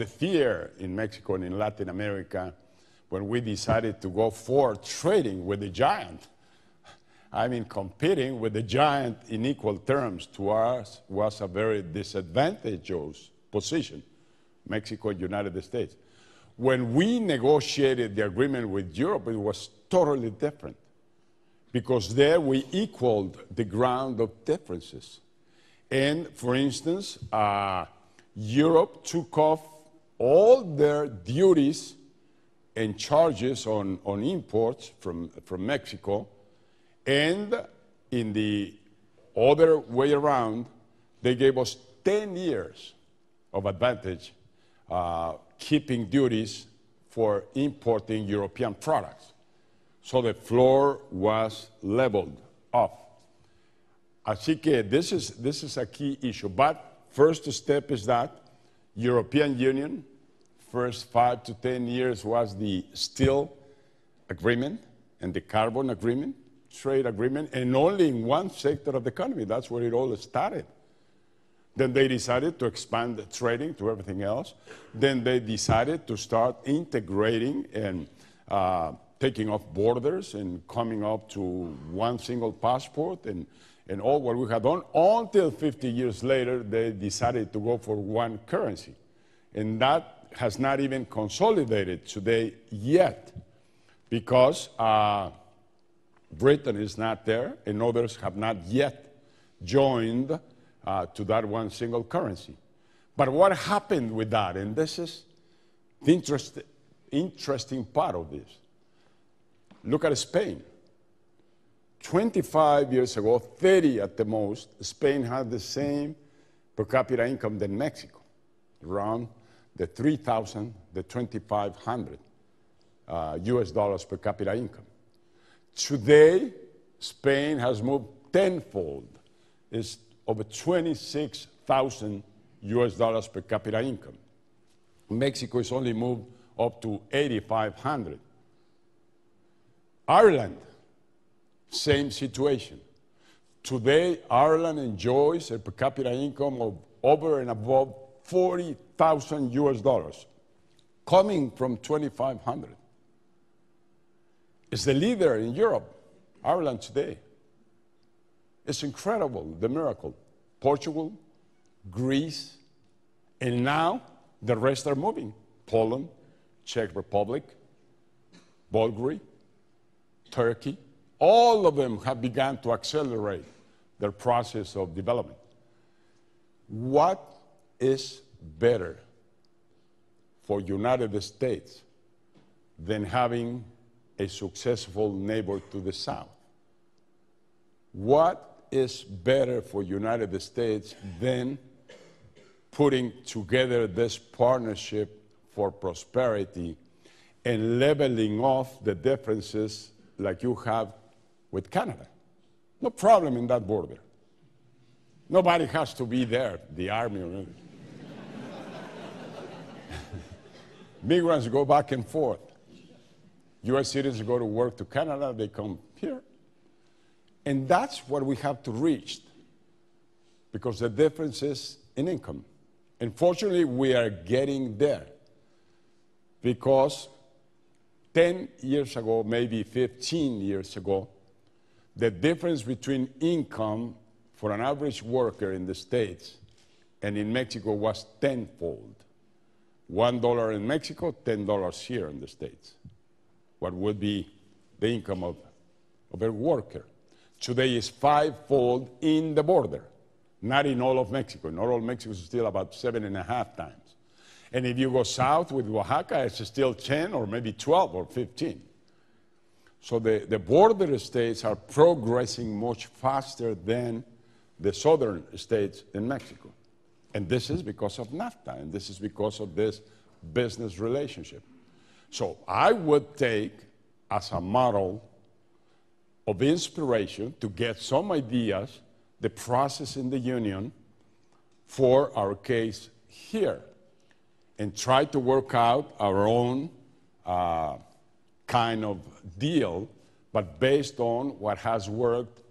the fear in Mexico and in Latin America when we decided to go for trading with the giant. I mean, competing with the giant in equal terms to us was a very disadvantageous position, Mexico and United States. When we negotiated the agreement with Europe, it was totally different because there we equaled the ground of differences. And for instance, Europe took off all their duties and charges on imports from Mexico, and in the other way around, they gave us 10 years of advantage keeping duties for importing European products. So the floor was leveled off. Así que this is a key issue. But first step is that European Union, first 5 to 10 years was the steel agreement and the carbon agreement, trade agreement, and only in one sector of the economy. That's where it all started. Then they decided to expand the trading to everything else. Then they decided to start integrating and taking off borders and coming up to one single passport and all what we had done. Until 50 years later, they decided to go for one currency. And that has not even consolidated today yet because Britain is not there and others have not yet joined to that one single currency. But what happened with that, and this is the interesting part of this. Look at Spain. 25 years ago, 30 at the most, Spain had the same per capita income than Mexico, around the 3,000, the 2,500 US dollars per capita income. Today, Spain has moved tenfold. It's over 26,000 US dollars per capita income. Mexico has only moved up to 8,500. Ireland, same situation. Today, Ireland enjoys a per capita income of over and above 40,000 US dollars, coming from 2,500. It's the leader in Europe, Ireland today. It's incredible, the miracle. Portugal, Greece, and now the rest are moving. Poland, Czech Republic, Bulgaria, Turkey, all of them have begun to accelerate their process of development. What is better for United States than having a successful neighbor to the south? What is better for United States than putting together this partnership for prosperity and leveling off the differences like you have with Canada? No problem in that border. Nobody has to be there, the army or anything. Migrants go back and forth. U.S. citizens go to work to Canada, they come here. And that's what we have to reach, because the difference is in income. Unfortunately, we are getting there, because 10 years ago, maybe 15 years ago, the difference between income for an average worker in the States and in Mexico was tenfold. $1 in Mexico, $10 here in the States. What would be the income of a worker? Today is fivefold in the border, not in all of Mexico. In all of Mexico, it's still about 7.5 times. And if you go south with Oaxaca, it's still 10 or maybe 12 or 15. So the border states are progressing much faster than the southern states in Mexico. And this is because of NAFTA, and this is because of this business relationship. So I would take as a model of inspiration to get some ideas, the process in the union for our case here, and try to work out our own kind of deal, but based on what has worked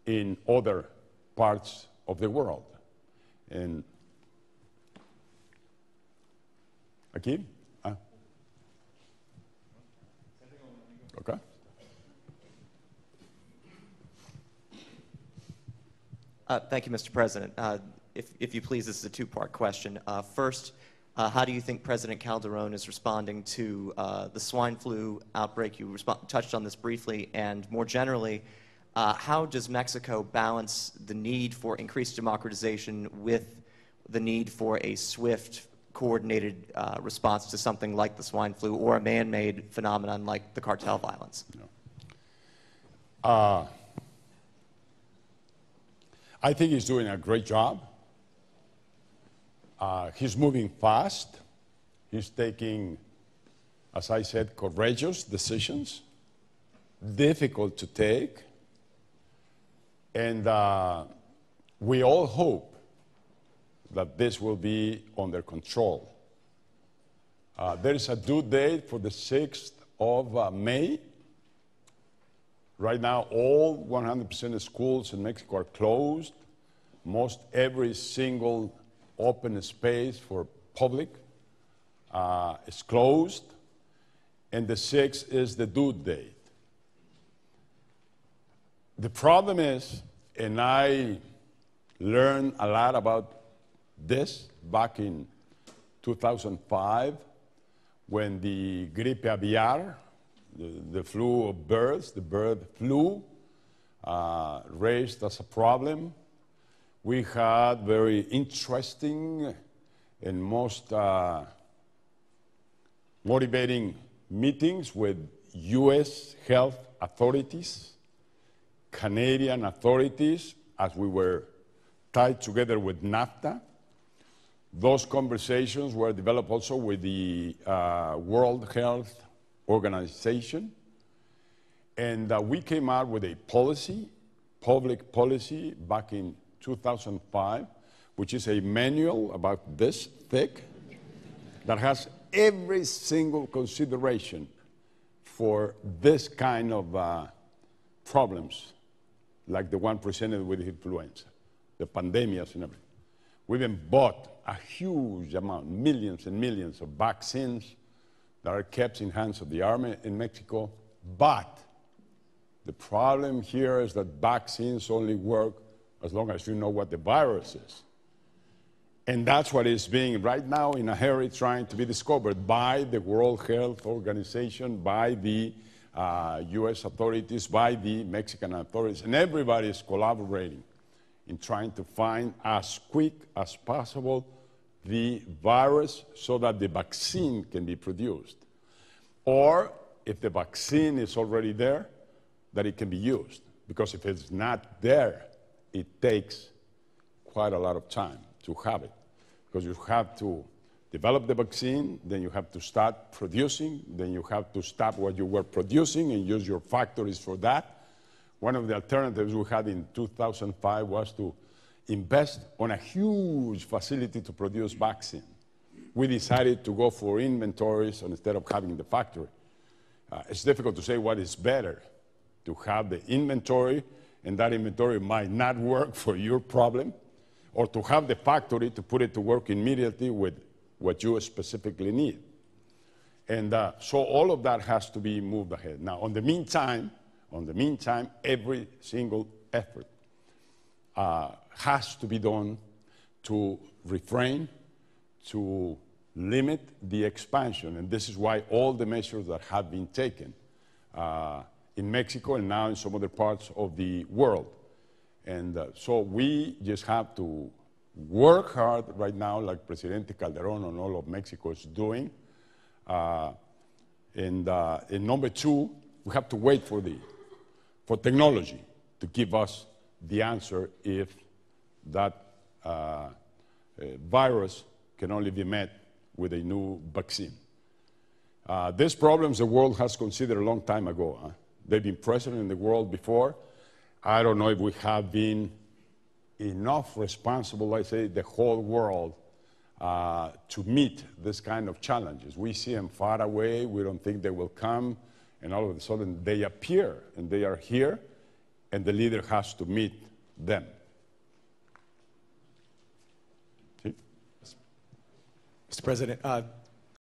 in other parts of the world. And Aquí? Okay. Thank you, Mr. President. If you please, this is a two-part question. First, how do you think President Calderon is responding to the swine flu outbreak? You touched on this briefly, and more generally, how does Mexico balance the need for increased democratization with the need for a swift, coordinated response to something like the swine flu or a man-made phenomenon like the cartel violence? I think he's doing a great job. He's moving fast. He's taking, as I said, courageous decisions, difficult to take. And we all hope that this will be under control. There is a due date for the 6th of May. Right now, all 100% of schools in Mexico are closed. Most every single open space for public is closed. And the 6th is the due date. The problem is, and I learned a lot about this back in 2005 when the gripe aviar, the flu of birds, the bird flu, raised as a problem. We had very interesting and most motivating meetings with U.S. health authorities, Canadian authorities, as we were tied together with NAFTA. Those conversations were developed also with the World Health Organization. And we came out with a policy, public policy, back in 2005, which is a manual about this thick that has every single consideration for this kind of problems, like the one presented with influenza, the pandemias and everything. We even bought a huge amount, millions and millions of vaccines that are kept in hands of the army in Mexico. But the problem here is that vaccines only work as long as you know what the virus is. And that's what is being right now in a hurry trying to be discovered by the World Health Organization, by the U.S. authorities, by the Mexican authorities, and everybody is collaborating in trying to find as quick as possible the virus so that the vaccine can be produced. Or if the vaccine is already there, that it can be used. Because if it's not there, it takes quite a lot of time to have it. Because you have to develop the vaccine, then you have to start producing, then you have to stop what you were producing and use your factories for that. One of the alternatives we had in 2005 was to invest on a huge facility to produce vaccine. We decided to go for inventories instead of having the factory. It's difficult to say what is better, to have the inventory, and that inventory might not work for your problem, or to have the factory to put it to work immediately with what you specifically need. And so all of that has to be moved ahead. Now, on the meantime, every single effort has to be done to refrain, to limit the expansion. And this is why all the measures that have been taken in Mexico and now in some other parts of the world. And so we just have to work hard right now, like Presidente Calderon and all of Mexico is doing. And number two, we have to wait for technology to give us the answer if that virus can only be met with a new vaccine. These problems the world has considered a long time ago. They've been present in the world before. I don't know if we have been enough responsible, I say, the whole world, to meet this kind of challenges. We see them far away, we don't think they will come, and all of a sudden they appear, and they are here, and the leader has to meet them. Mr. President,